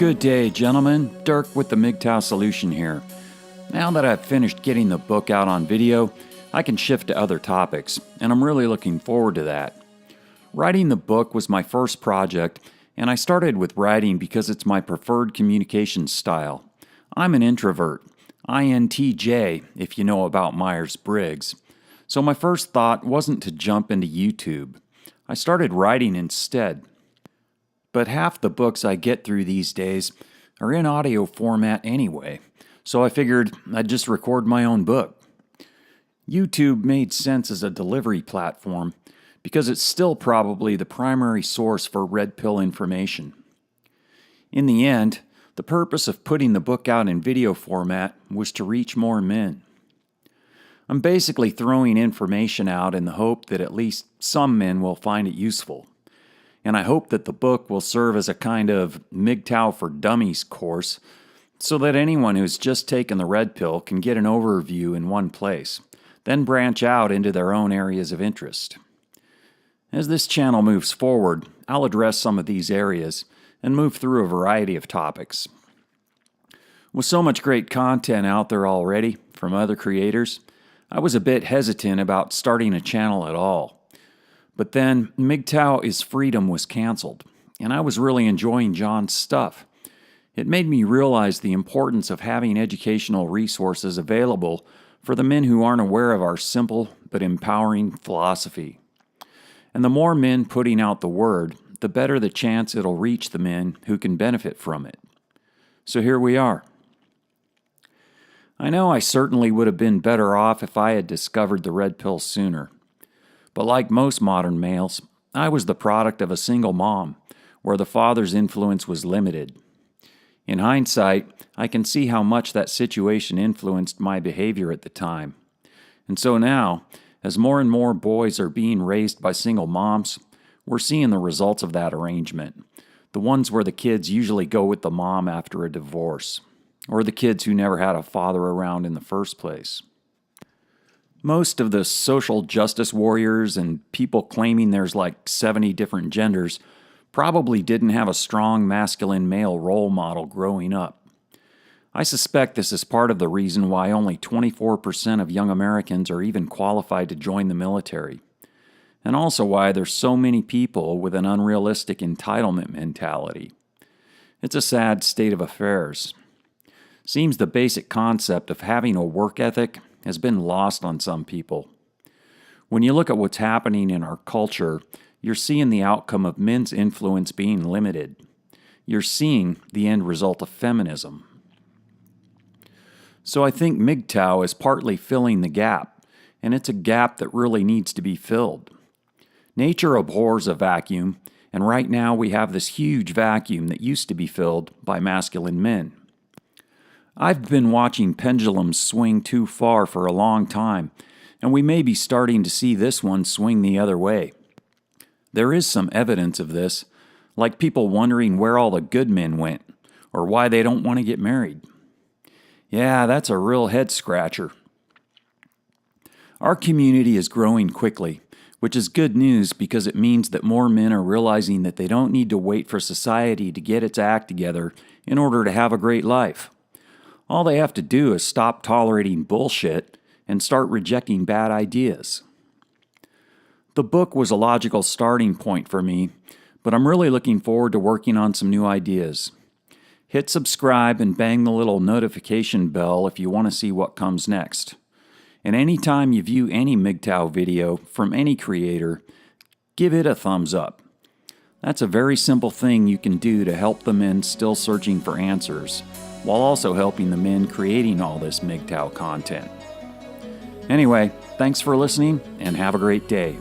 Good day, gentlemen. Dirk with the MGTOW solution here. Now that I've finished getting the book out on video, I can shift to other topics, and I'm really looking forward to that. Writing the book was my first project, and I started with writing because it's my preferred communication style. I'm an introvert, INTJ, if you know about Myers-Briggs. So my first thought wasn't to jump into YouTube. I started writing instead. But half the books I get through these days are in audio format anyway, so I figured I'd just record my own book. YouTube made sense as a delivery platform because it's still probably the primary source for red pill information. In the end, the purpose of putting the book out in video format was to reach more men. I'm basically throwing information out in the hope that at least some men will find it useful. And I hope that the book will serve as a kind of MGTOW for Dummies course so that anyone who's just taken the red pill can get an overview in one place, then branch out into their own areas of interest. As this channel moves forward, I'll address some of these areas and move through a variety of topics. With so much great content out there already from other creators, I was a bit hesitant about starting a channel at all. But then MGTOW is Freedom was canceled, and I was really enjoying John's stuff. It made me realize the importance of having educational resources available for the men who aren't aware of our simple but empowering philosophy. And the more men putting out the word, the better the chance it'll reach the men who can benefit from it. So here we are. I know I certainly would have been better off if I had discovered the red pill sooner. But like most modern males, I was the product of a single mom, where the father's influence was limited. In hindsight, I can see how much that situation influenced my behavior at the time. And so now, as more and more boys are being raised by single moms, we're seeing the results of that arrangement. The ones where the kids usually go with the mom after a divorce, or the kids who never had a father around in the first place. Most of the social justice warriors and people claiming there's like 70 different genders probably didn't have a strong masculine male role model growing up. I suspect this is part of the reason why only 24% of young Americans are even qualified to join the military, and also why there's so many people with an unrealistic entitlement mentality. It's a sad state of affairs. Seems the basic concept of having a work ethic has been lost on some people. When you look at what's happening in our culture, you're seeing the outcome of men's influence being limited. You're seeing the end result of feminism. So I think MGTOW is partly filling the gap, and it's a gap that really needs to be filled. Nature abhors a vacuum, and right now we have this huge vacuum that used to be filled by masculine men. I've been watching pendulums swing too far for a long time, and we may be starting to see this one swing the other way. There is some evidence of this, like people wondering where all the good men went, or why they don't want to get married. Yeah, that's a real head-scratcher. Our community is growing quickly, which is good news because it means that more men are realizing that they don't need to wait for society to get its act together in order to have a great life. All they have to do is stop tolerating bullshit and start rejecting bad ideas. The book was a logical starting point for me, but I'm really looking forward to working on some new ideas. Hit subscribe and bang the little notification bell if you want to see what comes next. And anytime you view any MGTOW video from any creator, give it a thumbs up. That's a very simple thing you can do to help the men still searching for answers, while also helping the men creating all this MGTOW content. Anyway, thanks for listening and have a great day.